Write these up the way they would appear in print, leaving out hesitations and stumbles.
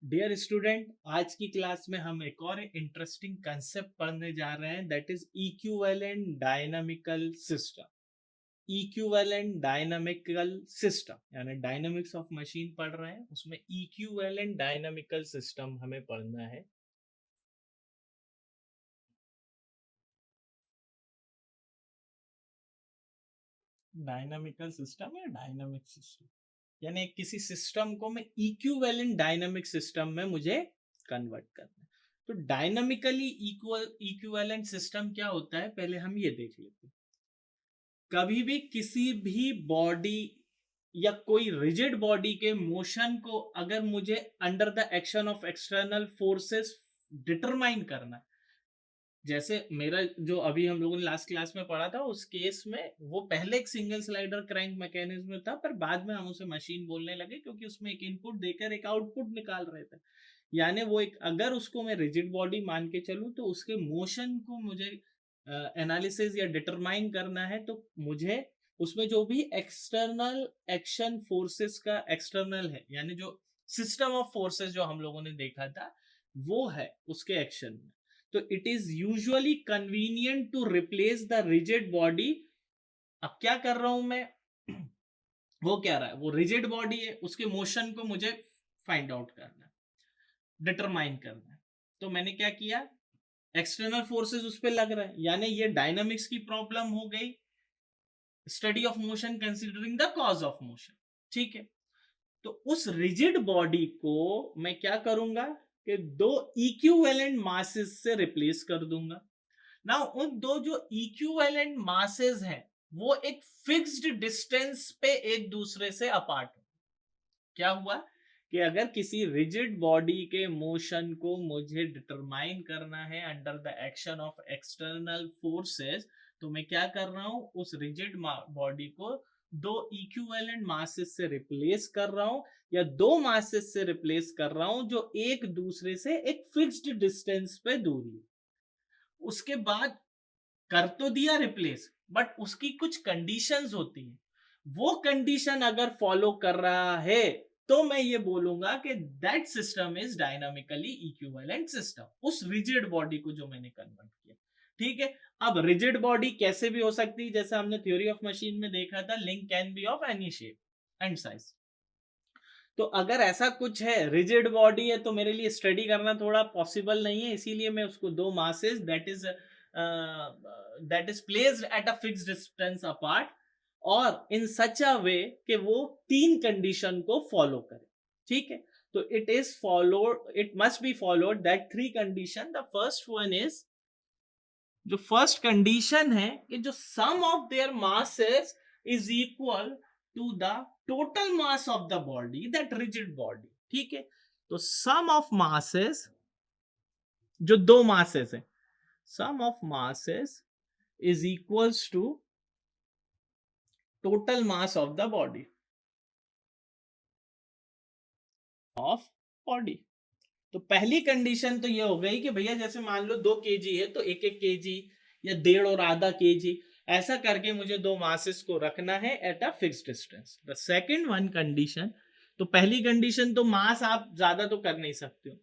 Dear student, आज की class में हम एक और इंटरेस्टिंग कंसेप्ट पढ़ने जा रहे हैं, that is equivalent dynamical system. Equivalent dynamical system यानी डायनामिक्स ऑफ मशीन पढ़ रहे हैं, उसमें इक्विवेलेंट डायनामिकल सिस्टम हमें पढ़ना है। डायनामिकल सिस्टम या डायनामिक सिस्टम यानी किसी सिस्टम को मैं इक्विवेलेंट डायनामिक सिस्टम में मुझे कन्वर्ट करना है। तो डायनामिकली इक्विवेलेंट सिस्टम क्या होता है, पहले हम ये देख लेते हैं। कभी भी किसी भी बॉडी या कोई रिजिड बॉडी के मोशन को अगर मुझे under the action of external forces determine करना है, जैसे मेरा जो अभी हम लोगों ने लास्ट क्लास में पढ़ा था, उस केस में वो पहले एक सिंगल स्लाइडर क्रैंक मैकेनिज्म था, पर बाद में हम उसे मशीन बोलने लगे क्योंकि उसमें एक इनपुट देकर एक आउटपुट निकाल रहे थे। यानी वो एक, अगर उसको मैं रिजिड बॉडी मान के चलूं तो उसके मोशन को मुझे एनालिसिस या डिटरमाइन करना है, तो मुझे उसमें जो भी एक्सटर्नल एक्शन फोर्सेस का एक्सटर्नल है, यानी जो सिस्टम ऑफ फोर्सेस जो हम लोगों ने देखा था वो है उसके एक्शन में, तो it is usually convenient to replace the rigid body. अब क्या कर रहा हूं मैं वो क्या रहा है, वो रिजिड बॉडी है, उसके मोशन को मुझे फाइंड आउट करना है, डिटरमाइन करना है। तो मैंने क्या किया, एक्सटर्नल फोर्सेस उस पर लग रहा है, यानी ये डायनामिक्स की प्रॉब्लम हो गई, study of motion considering the cause of motion. ठीक है, तो उस रिजिड बॉडी को मैं क्या करूंगा कि दो इक्विवेलेंट मासेस से रिप्लेस कर दूंगा ना। उन दो जो इक्विवेलेंट मासेस हैं वो एक फिक्स्ड डिस्टेंस पे एक दूसरे से अपार्ट है। क्या हुआ कि अगर किसी रिजिड बॉडी के मोशन को मुझे डिटरमाइन करना है under the action of external forces, तो मैं क्या कर रहा हूं, उस रिजिड बॉडी को दो इक्विवेलेंट मासेस से रिप्लेस कर रहा हूं, या दो मासेस से रिप्लेस कर रहा हूं जो एक दूसरे से एक फिक्स्ड डिस्टेंस पे दूरी है। उसके बाद कर तो दिया रिप्लेस, बट उसकी कुछ कंडीशंस होती हैं। वो कंडीशन अगर फॉलो कर रहा है तो मैं ये बोलूंगा कि that system is dynamically equivalent system, उस रिजिड बॉडी को जो मैंने कन्वर्ट किया। ठीक है, अब रिजिड बॉडी कैसे भी हो सकती है, जैसे हमने थ्योरी ऑफ मशीन में देखा था, link can be of any shape and size. तो अगर ऐसा कुछ है, रिजिड बॉडी है, तो मेरे लिए स्टडी करना थोड़ा पॉसिबल नहीं है, इसीलिए मैं उसको दो masses that is placed at a fixed distance apart, और इन सच अ वे कि वो तीन कंडीशन को फॉलो करे। ठीक है, तो it is followed, it must be followed that three condition. The first one is, जो फर्स्ट कंडीशन है कि जो sum of their masses is equal to the total mass of the body, that rigid body. ठीक है, तो सम of masses, जो दो masses है, sum of masses is equals to total mass of the body of body. तो पहली condition तो ये हो गई कि भैया जैसे मान लो 2 kg है, तो 1-1 kg या 1.5 और आधा kg ऐसा करके मुझे दो मासेस को रखना है at a fixed distance. The second one condition, तो पहली कंडीशन तो मास आप ज्यादा तो कर नहीं सकते हो,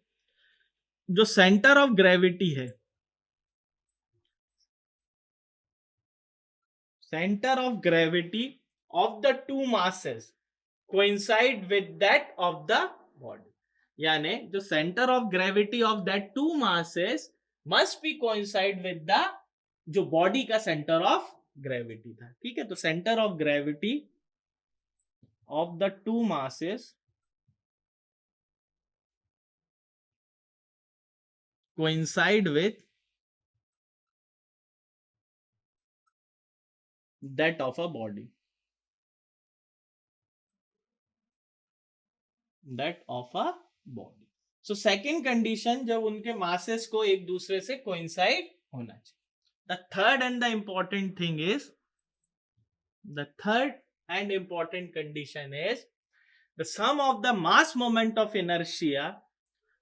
जो सेंटर ऑफ ग्रेविटी है, centre of gravity of the two masses coincide with that of the body, यानी जो centre of gravity of that two masses must be coincide with the जो बॉडी का सेंटर ऑफ ग्रेविटी था। ठीक है, तो centre of gravity of the two masses coincide with that of a body, that of a body. So second condition, जब उनके masses को एक दूसरे से कोइंसाइड होना चाहिए। The third and the important thing is, the third and important condition is the sum of the mass moment of inertia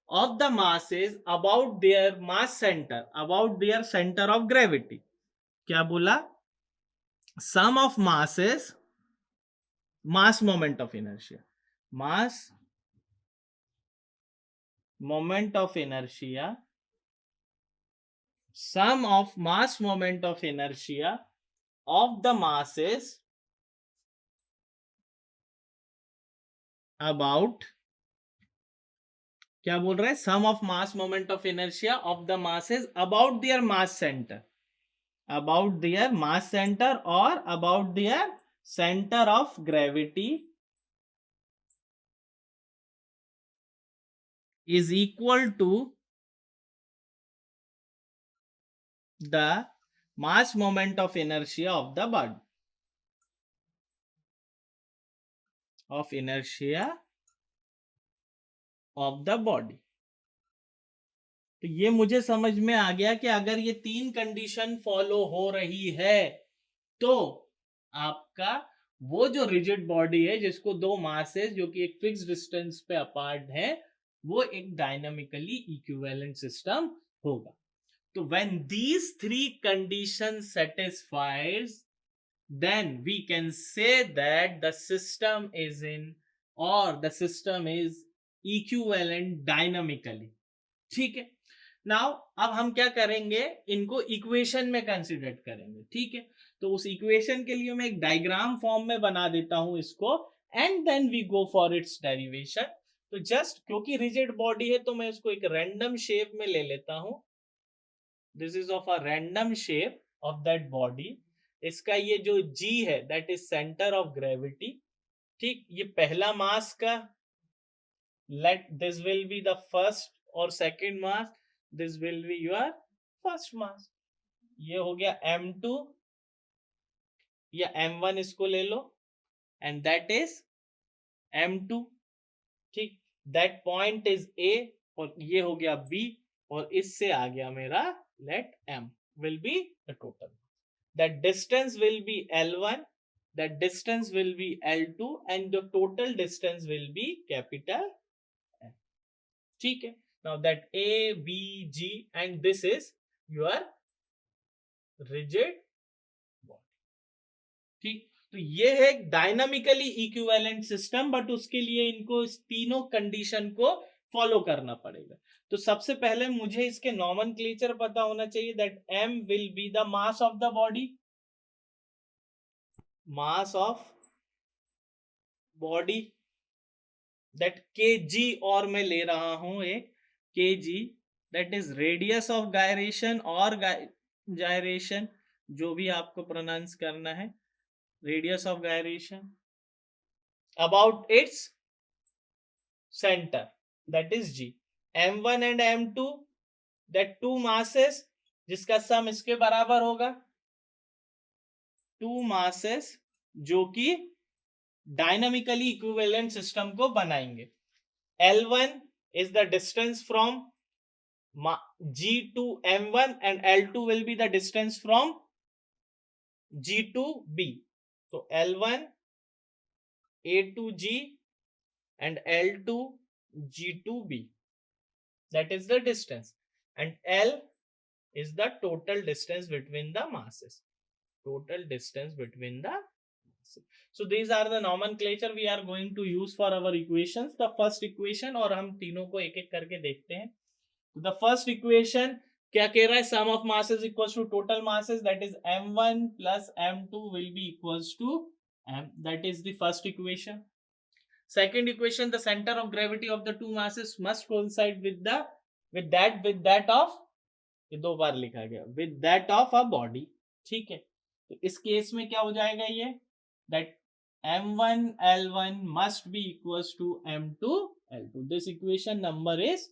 of the masses about their mass center, about their center of gravity. क्या बोला, sum of masses, mass moment of inertia, mass moment of inertia, sum of mass moment of inertia of the masses about, क्या बोल रहा है, sum of mass moment of inertia of the masses about their mass centre, about their mass centre और about their centre of gravity is equal to the mass moment of inertia of the body, of inertia of the body. तो ये मुझे समझ में आ गया कि अगर ये तीन कंडीशन फॉलो हो रही है तो आपका वो जो रिजिड बॉडी है जिसको दो मासेस जो कि एक फिक्स डिस्टेंस पे अपार्ट है वो एक डायनामिकली इक्विवेलेंट सिस्टम होगा. तो when these three conditions satisfies, then we can say that the system is in or the system is equivalent dynamically. ठीक है. नाउ अब हम क्या करेंगे, इनको इक्वेशन में कंसिडर करेंगे. ठीक है. तो उस इक्वेशन के लिए मैं एक डायग्राम फॉर्म में बना देता हूं इसको and then we go for its derivation. तो जस्ट क्योंकि रिजिड बॉडी है तो मैं इसको एक रैंडम शेप में ले लेता हूं. This is of a random shape of that body. इसका ये जो G है that is centre of gravity. ठीक. ये पहला मास का, let this will be the first और second mass, this will be your first mass. ये हो गया M2 या M1 इसको ले लो एंड दैट इज M2. ठीक. दैट पॉइंट इज A और ये हो गया B और इससे आ गया मेरा let M will be the total. That distance will be L1, that distance will be L2 and the total distance will be capital M. ठीक है. Now that A, B, G and this is your rigid body. ठीक. तो ये है dynamically equivalent system, but उसके लिए इनको इस तीनों कंडीशन को फॉलो करना पड़ेगा. तो सबसे पहले मुझे इसके नॉमेनक्लेचर पता होना चाहिए. That M will be the mass of the body, mass of body. That kg और मैं ले रहा हूं एक kg, that is radius of gyration और गायरेशन, जो भी आपको प्रोनाउंस करना है, radius of gyration about its centre, that is G. M1 and M2 that two masses जिसका सम इसके बराबर होगा, टू मासेस जो कि डायनामिकली इक्विवेलेंट सिस्टम को बनाएंगे. L1 is the distance from G to M1 and L2 will be the distance from G to B. So L1 A to G and L2 G to B. That is the distance. And L is the total distance between the masses. Total distance between the masses. So these are the nomenclature we are going to use for our equations. The first equation, और हम तीनों को एक एक करके देखते हैं. The first equation क्या कह रहा है, sum of masses equals to total masses, that is M1 plus M2 will be equals to M. That is the first equation. Second equation, the center of gravity of the two masses must coincide with that of, ये दो बार लिखा गया, with that of a body. ठीक है. तो इस case में क्या हो जाएगा ये, that M1 L1 must be equals to M2 L2. This equation number is.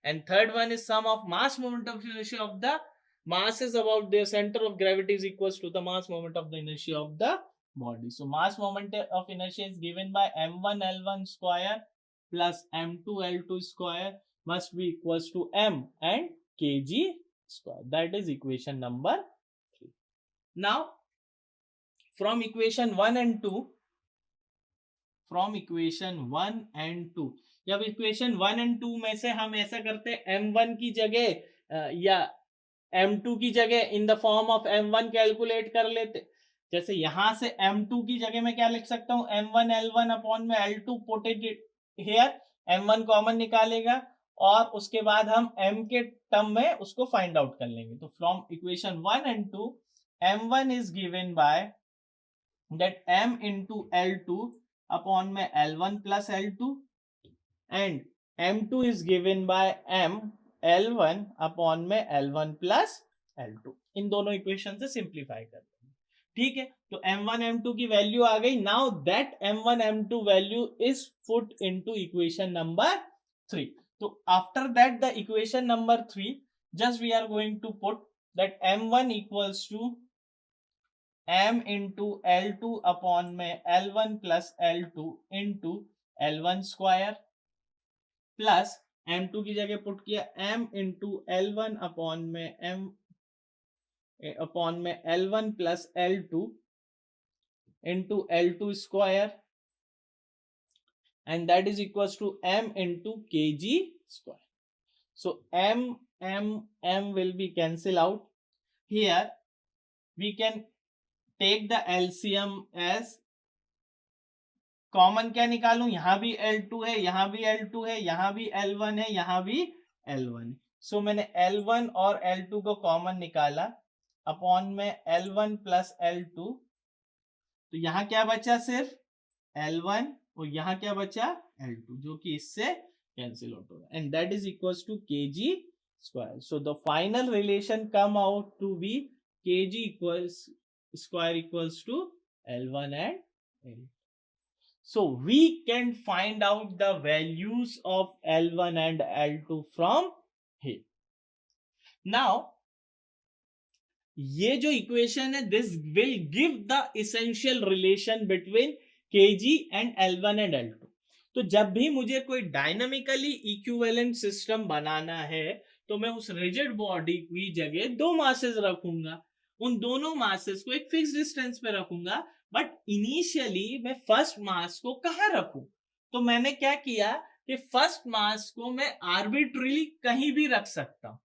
And third one is sum of mass moment of inertia of the masses about their center of gravity is equals to the mass moment of the inertia of the body. So mass moment of inertia is given by M1 L1 square plus M2 L2 square must be equals to M and kg square. That is equation number 3. Now from equation 1 and 2, जब equation 1 and 2 में से हम ऐसा करते हैं, M1 की जगह या M2 की जगह in the form of M1 calculate कर लेते. जैसे यहां से M2 की जगह में क्या लिख सकता हूं, M1 L1 अपॉन में L2 put it here, M1 common निकालेगा और उसके बाद हम m के टर्म में उसको फाइंड आउट कर लेंगे। तो from equation 1 and 2 m1 is given by that m into L2 upon में L1 plus L2 and m2 is given by m L1 upon में L1 plus L2। इन दोनों इक्वेशन से सिंप्लीफाई कर देंगे। ठीक है, तो m1 m2 की वैल्यू आ गई। Now that m1 m2 value is put into equation number 3। तो after that the equation number 3 just we are going to put that m1 equals to m into L2 upon में L1 plus L2 into L1 square plus m2 की जगह put किया m into L1 upon में m upon में L1 plus L2 into L2 square and that is equals to m into kg square. So m will be cancel out. Here we can take the LCM as common क्या निकालूं, यहां भी L2 है, यहां भी L2 है, यहां भी L1 है, यहां भी L1 है। सो मैंने L1 और L2 को कॉमन निकाला अपॉन में L1 प्लस L2। तो यहां क्या बचा, सिर्फ L1 और यहां क्या बचा L2, जो कि इससे कैंसिल आउट होगा and that is equals to kg square. So the final relation come out to be kg equals square equals to L1 and L2। So we can find out the values of L1 and L2 from here. Now ये जो equation है this will give the essential relation between kg and L1 and L2। तो जब भी मुझे कोई dynamically equivalent system बनाना है तो मैं उस रिजिड बॉडी की जगह दो मासेस रखूंगा, उन दोनों मासेस को एक फिक्स डिस्टेंस पे रखूंगा, बट इनिशियली मैं फर्स्ट मास को कहां रखूं। तो मैंने क्या किया कि फर्स्ट मास को मैं आर्बिट्रीली कहीं भी रख सकता हूं,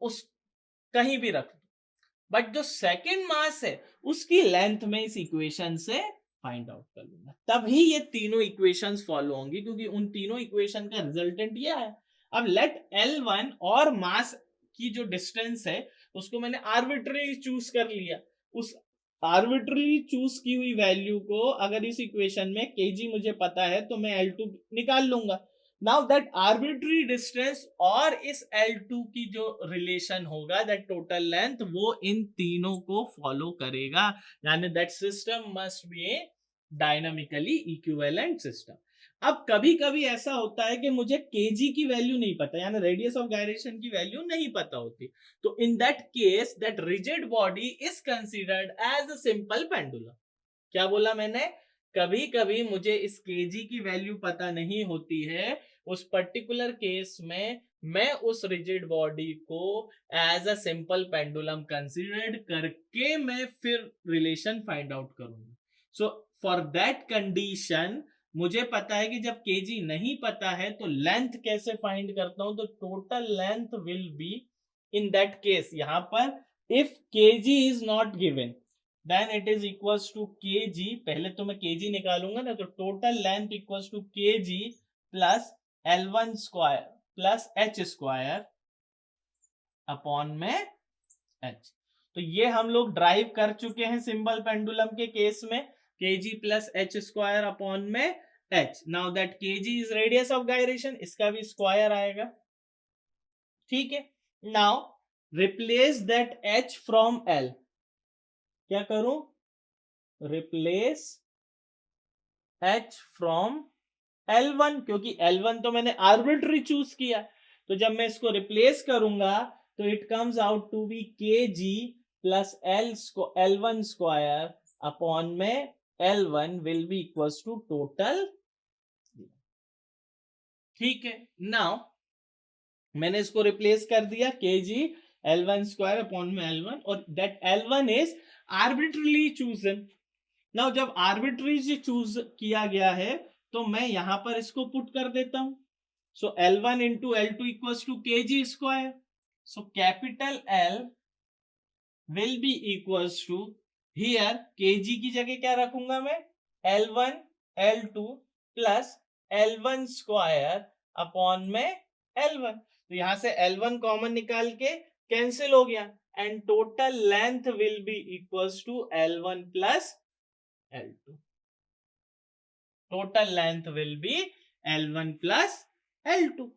उस कहीं भी रख, बट जो सेकेंड मास है उसकी लेंथ में इस इक्वेशन से फाइंड आउट कर लूंगा, तभी ये तीनों इक्वेशंस फॉलो होंगी, क्योंकि उन तीनों इक्वेशन का रिजल्टेंट ये है। अब लेट L1 और मास की जो डिस्टेंस है उसको मैंने आर्बिट्ररी चूज कर लिया, उस आर्बिट्ररी चूज की हुई वैल्यू को अगर इस इक्वेशन में kg मुझे पता है तो मैं L2 निकाल लूंगा। नाउ दैट आर्बिट्ररी डिस्टेंस और इस L2 की जो रिलेशन होगा दैट टोटल लेंथ, वो इन तीनों को फॉलो करेगा, यानी that system must be A dynamically equivalent system. अब कभी कभी ऐसा होता है कि मुझे kg की वैल्यू नहीं पता, यानी रेडियस ऑफ गायरेशन की वैल्यू नहीं पता होती, तो in that case that rigid body is considered as a simple pendulum. क्या बोला मैंने, कभी कभी मुझे इस kg की वैल्यू पता नहीं होती है, उस पर्टिकुलर केस में मैं उस रिजिड बॉडी को as a simple pendulum considered करके मैं फिर रिलेशन फाइंड आउट करूंगा। सो फॉर दैट कंडीशन मुझे पता है कि जब kg नहीं पता है तो लेंथ कैसे फाइंड करता हूं, तो total length will be in that case, यहां पर if kg is not given then it is equals to kg, पहले तो मैं kg निकालूंगा ना, तो total length equals to kg plus L1 square plus h square upon में h। तो ये हम लोग ड्राइव कर चुके हैं सिंपल पेंडुलम के केस में, kg plus h square upon में h। Now that kg is radius of gyration, इसका भी स्क्वायर आएगा, ठीक है। Now replace that h from L, क्या करूं, रिप्लेस h फ्रॉम L1, क्योंकि L1 तो मैंने आर्बिट्री चूज किया, तो जब मैं इसको रिप्लेस करूंगा तो it comes out to be kg plus L1 square upon में L1 will be equals to total, ठीक है। नाउ मैंने इसको रिप्लेस कर दिया kg L1 स्क्वायर अपॉन में L1, और that L1 is arbitrarily chosen. Now जब आर्बिट्री चूज किया गया है तो मैं यहां पर इसको पुट कर देता हूं, so L1 into L2 equals to kg square, so capital L will be equals to, here kg की जगह क्या रखूंगा मैं, L1 L2 plus L1 square upon में L1, तो यहां से L1 कॉमन निकाल के कैंसिल हो गया and total length will be equals to L1 plus L2. Total length will be L1 plus L2.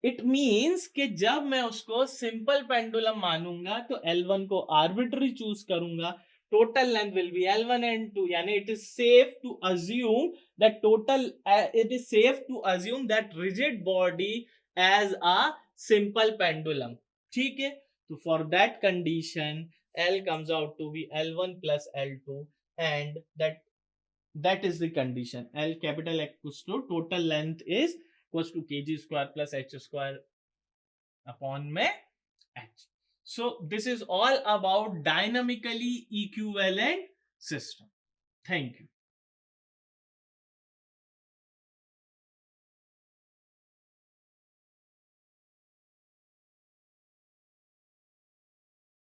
It means कि जब मैं उसको सिंपल पेंडुलम मानूंगा तो L1 को आर्बिट्री चूज करूंगा, total length will be L1 and 2, यानी it is safe to assume that rigid body as a simple pendulum. ठीक है, तो for that condition L comes out to be L1 plus L2 and that is the condition. L capital equals to total length is equals to kg square plus h square upon में h. So this is all about dynamically equivalent system. Thank you.